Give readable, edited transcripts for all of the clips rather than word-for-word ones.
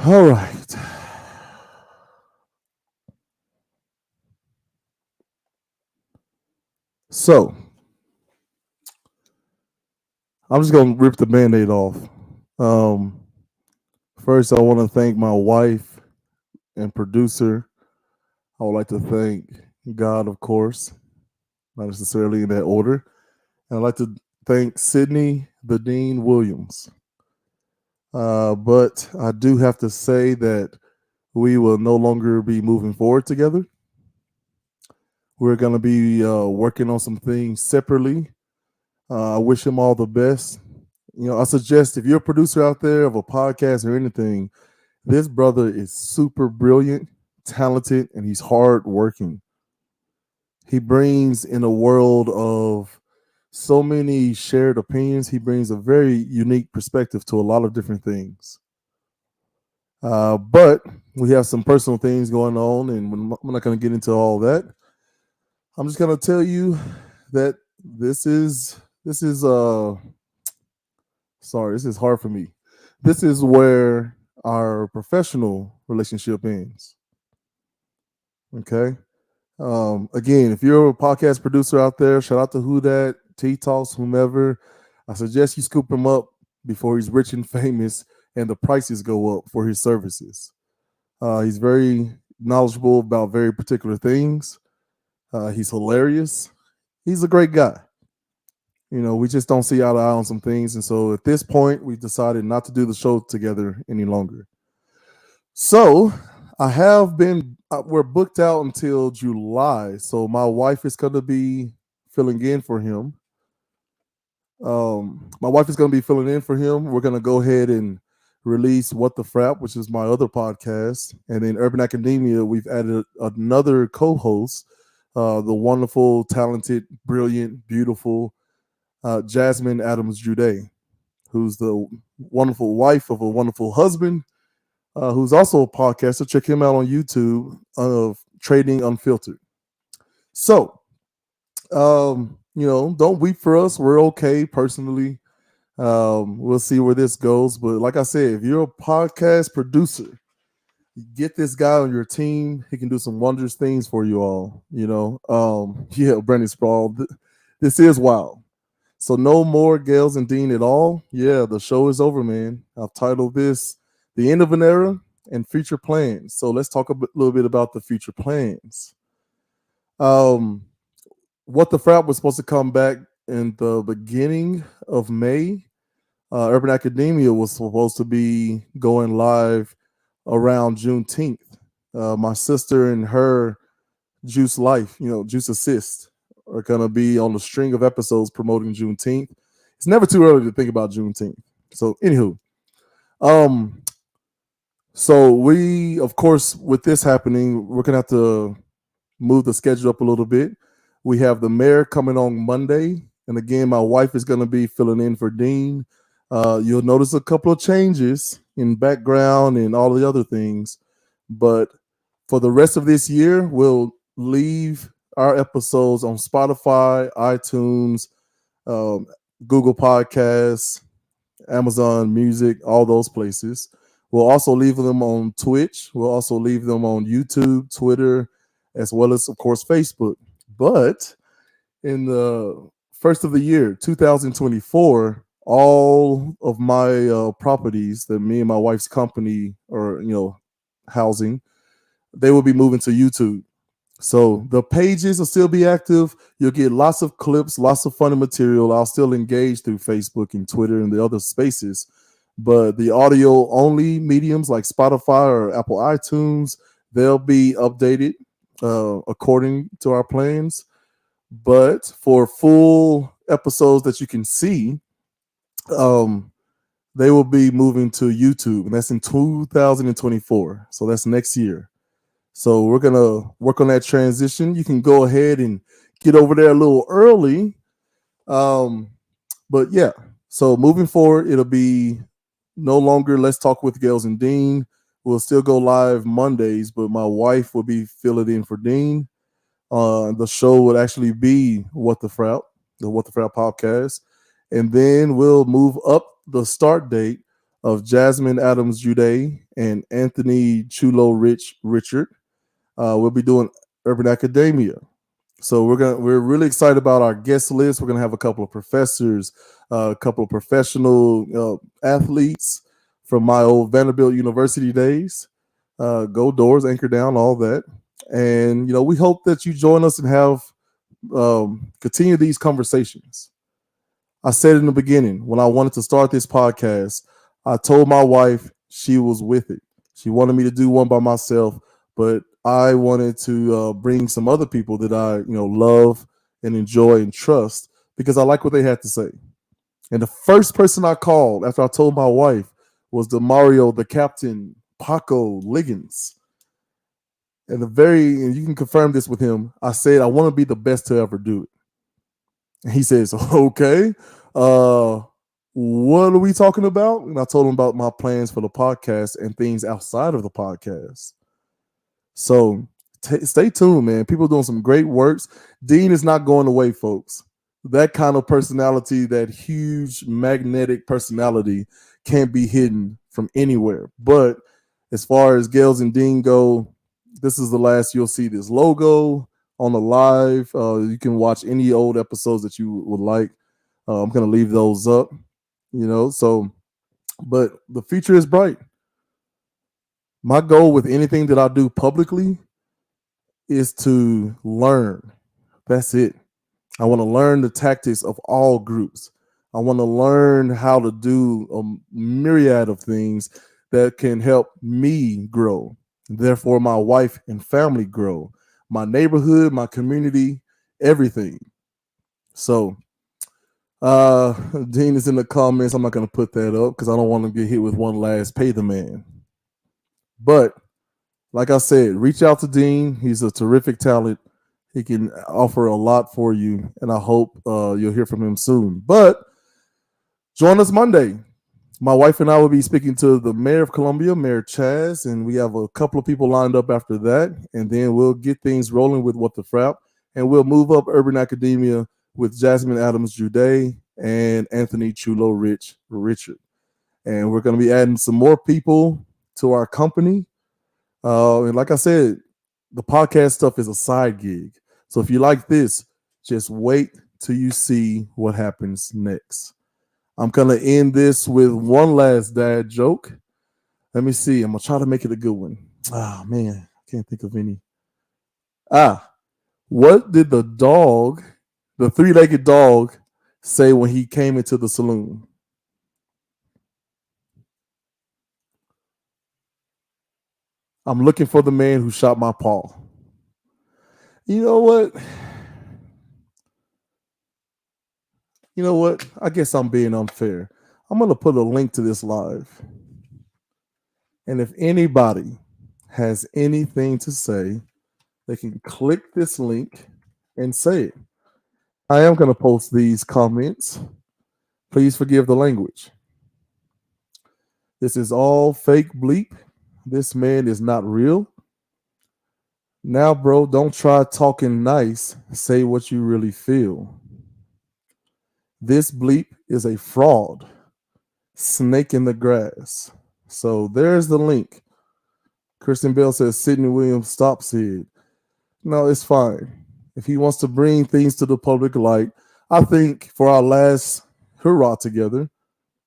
All right. So I'm just gonna rip the band-aid off. Um, First, I want to thank my wife and producer. I would like to thank God, of course, not necessarily in that order. And I'd like to thank Sydney the Dean Williams. But I do have to say that we will no longer be moving forward together. We're going to be working on some things separately. I wish him all the best. I suggest if you're a producer out there of a podcast or anything, this brother is super brilliant, talented, and he's hard working. He brings in a world of so many shared opinions. He brings a very unique perspective to a lot of different things. But we have some personal things going on, and we're not going to get into all that. I'm just going to tell you that this is sorry, this is hard for me. This is where our professional relationship ends. Okay. Again, if you're a podcast producer out there, shout out to Who Dat, T Talks, whomever. I suggest you scoop him up before he's rich and famous and the prices go up for his services. He's very knowledgeable about very particular things. He's hilarious. He's a great guy. We just don't see eye to eye on some things. And so at this point, we've decided not to do the show together any longer. So I have been, we're booked out until July. So my wife is going to be filling in for him. My wife is going to be filling in for him. We're going to go ahead and release What the Frap, which is my other podcast. And then Urban Academia, we've added another co host, the wonderful, talented, brilliant, beautiful Jasmine Adams Jude, who's the wonderful wife of a wonderful husband, who's also a podcaster. Check him out on YouTube of Trading Unfiltered. So, don't weep for us. We're okay personally. We'll see where this goes. But like I said, if you're a podcast producer, get this guy on your team. He can do some wondrous things for you all. Yeah, Brandon Sprawl. This is wild. So no more Gales and Dean at all. Yeah, the show is over, man. I've titled this "The End of an Era" and Future Plans. So let's talk little bit about the future plans. Um, what the Frap was supposed to come back in the beginning of May. Urban Academia was supposed to be going live around Juneteenth. My sister and her Juice Life, Juice Assist, are going to be on the string of episodes promoting Juneteenth. It's never too early to think about Juneteenth. So, anywho, um, so we, of course, with this happening, we're gonna have to move the schedule up a little bit. We have the mayor coming on Monday, and again, my wife is gonna be filling in for Dean. You'll notice a couple of changes in background and all the other things, but for the rest of this year, we'll leave our episodes on Spotify, iTunes, um, Google Podcasts, Amazon Music, all those places. We'll also leave them on Twitch. We'll also leave them on YouTube, Twitter, as well as, of course, Facebook. But in the first of the year, 2024, all of my properties that me and my wife's company are, housing, they will be moving to YouTube. So the pages will still be active. You'll get lots of clips, lots of funny material. I'll still engage through Facebook and Twitter and the other spaces. But the audio only mediums like Spotify or Apple iTunes, they'll be updated according to our plans. But for full episodes that you can see, um, they will be moving to YouTube, and that's in 2024. So that's next year. So we're gonna work on that transition. You can go ahead and get over there a little early. Um, but yeah, so moving forward, it'll be no longer Let's Talk with Gales and Dean. We'll still go live Mondays, but my wife will be filling in for Dean. The show would actually be What the Frap, the What the Frap podcast. And then we'll move up the start date of Jasmine Adams Jude and Anthony Chulo Richard. We'll be doing Urban Academia. So we're really excited about our guest list. We're gonna have a couple of professors, a couple of professional athletes from my old Vanderbilt University days. Go Doors, Anchor Down, all that. And we hope that you join us and have continue these conversations. I said in the beginning when I wanted to start this podcast, I told my wife she was with it. She wanted me to do one by myself, but I wanted to bring some other people that I love and enjoy and trust because I like what they had to say. And the first person I called after I told my wife was the captain, Paco Liggins. And you can confirm this with him, I said, I want to be the best to ever do it. And he says, okay, what are we talking about? And I told him about my plans for the podcast and things outside of the podcast. So stay tuned, man. People doing some great works. Dean is not going away, folks. That kind of personality, that huge magnetic personality can't be hidden from anywhere. But as far as Gales and Dean go, this is the last you'll see this logo on the live. You can watch any old episodes that you would like. I'm going to leave those up, but the future is bright. My goal with anything that I do publicly is to learn. That's it. I want to learn the tactics of all groups. I want to learn how to do a myriad of things that can help me grow. Therefore, my wife and family grow. My neighborhood, my community, everything. So, Dean is in the comments. I'm not going to put that up because I don't want to get hit with one last pay the man. But like I said, reach out to Dean. He's a terrific talent. He can offer a lot for you, and I hope you'll hear from him soon. But join us Monday. My wife and I will be speaking to the mayor of Columbia, Mayor Chaz, and we have a couple of people lined up after that. And then we'll get things rolling with What the Frap, and we'll move up Urban Academia with Jasmine Adams Jude and Anthony Chulo Richard. And we're going to be adding some more people to our company. And like I said, the podcast stuff is a side gig. So if you like this, just wait till you see what happens next. I'm going to end this with one last dad joke. Let me see. I'm going to try to make it a good one. Ah, man, I can't think of any. What did the three-legged dog, say when he came into the saloon? I'm looking for the man who shot my paw. You know what? I guess I'm being unfair. I'm going to put a link to this live. And if anybody has anything to say, they can click this link and say it. I am going to post these comments. Please forgive the language. This is all fake bleep. This man is not real. Now, bro, don't try talking nice. Say what you really feel. This bleep is a fraud. Snake in the grass. So there's the link. Kristen Bell says Sidney Williams stops it. No, it's fine. If he wants to bring things to the public light, I think for our last hurrah together,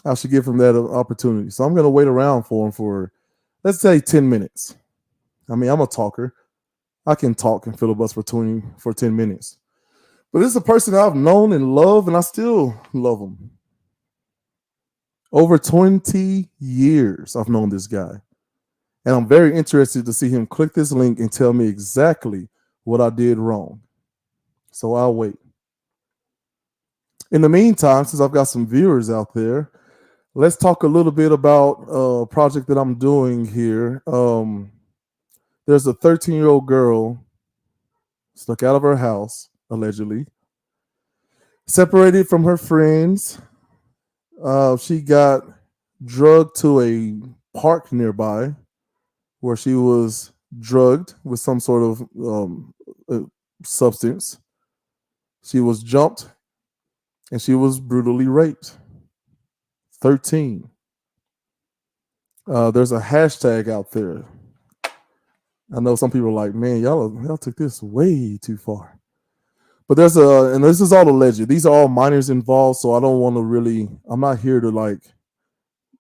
I should give him that opportunity. So I'm going to wait around for him for, let's say, 10 minutes. I mean, I'm a talker. I can talk and filibuster for 10 minutes. But this is a person I've known and loved, and I still love him. Over 20 years I've known this guy. And I'm very interested to see him click this link and tell me exactly what I did wrong. So I'll wait. In the meantime, since I've got some viewers out there, let's talk a little bit about a project that I'm doing here. There's a 13-year-old girl stuck out of her house, allegedly, separated from her friends. She got drugged to a park nearby where she was drugged with some sort of substance. She was jumped and she was brutally raped. 13. There's a hashtag out there. I know some people are like, man, y'all took this way too far. But there's and this is all alleged. These are all minors involved, so I don't want to really. I'm not here to like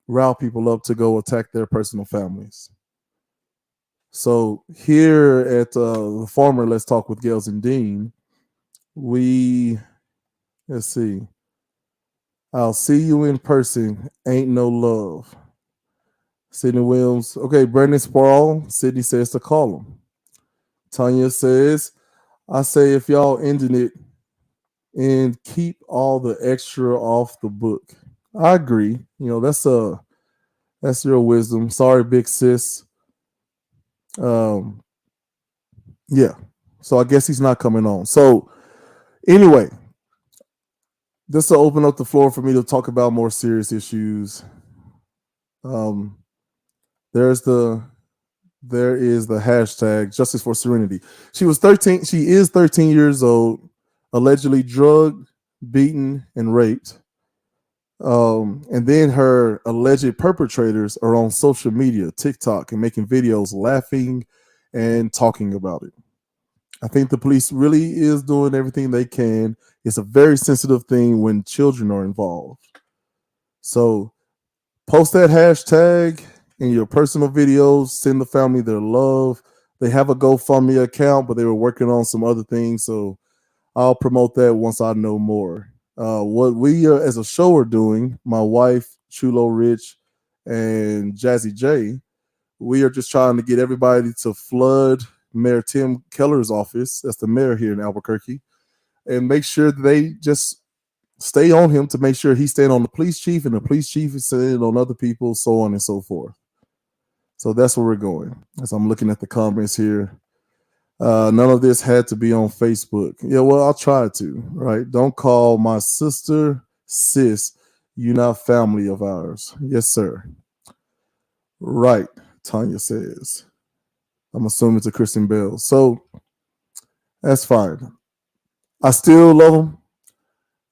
rile people up to go attack their personal families. So here at the former Let's Talk with Gales and Dean, we let's see. I'll see you in person. Ain't no love. Sydney Williams. Okay, Brandon Sproul. Sydney says to call him. Tanya says, I say if y'all ending it and keep all the extra off the book. I agree. You know, that's your wisdom. Sorry, big sis. Um, yeah. So I guess he's not coming on. So anyway, this will open up the floor for me to talk about more serious issues. Um, there's the there is the hashtag Justice for Serenity. She was 13. She is 13 years old, allegedly drugged, beaten, and raped. And then her alleged perpetrators are on social media, TikTok, and making videos laughing and talking about it. I think the police really is doing everything they can. It's a very sensitive thing when children are involved. So post that hashtag in your personal videos, send the family their love. They have a GoFundMe account, but they were working on some other things. So I'll promote that once I know more. What we as a show are doing, my wife, Chulo Rich, and Jazzy J, we are just trying to get everybody to flood Mayor Tim Keller's office. That's the mayor here in Albuquerque, and make sure they just stay on him to make sure he's staying on the police chief and the police chief is staying on other people, so on and so forth. So that's where we're going. As I'm looking at the comments here, none of this had to be on Facebook. Yeah, well, I'll try to, right? Don't call my sister sis. You're not family of ours. Yes, sir. Right, Tanya says. I'm assuming it's a Christian Bell. So that's fine. I still love him.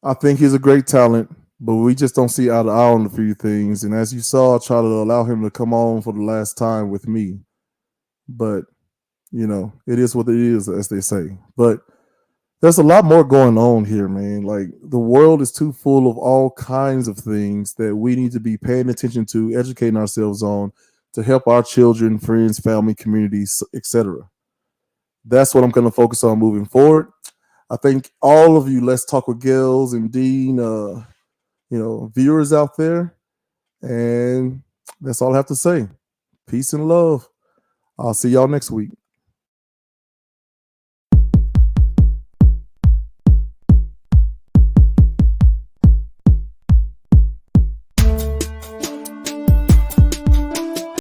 I think he's a great talent, but we just don't see eye to eye on a few things. And as you saw, I try to allow him to come on for the last time with me. But, you know, it is what it is, as they say. But there's a lot more going on here, man. Like the world is too full of all kinds of things that we need to be paying attention to, educating ourselves on to help our children, friends, family, communities, etc. That's what I'm going to focus on moving forward. I think all of you, Let's Talk with Gales and Dean, viewers out there. And that's all I have to say. Peace and love. I'll see y'all next week.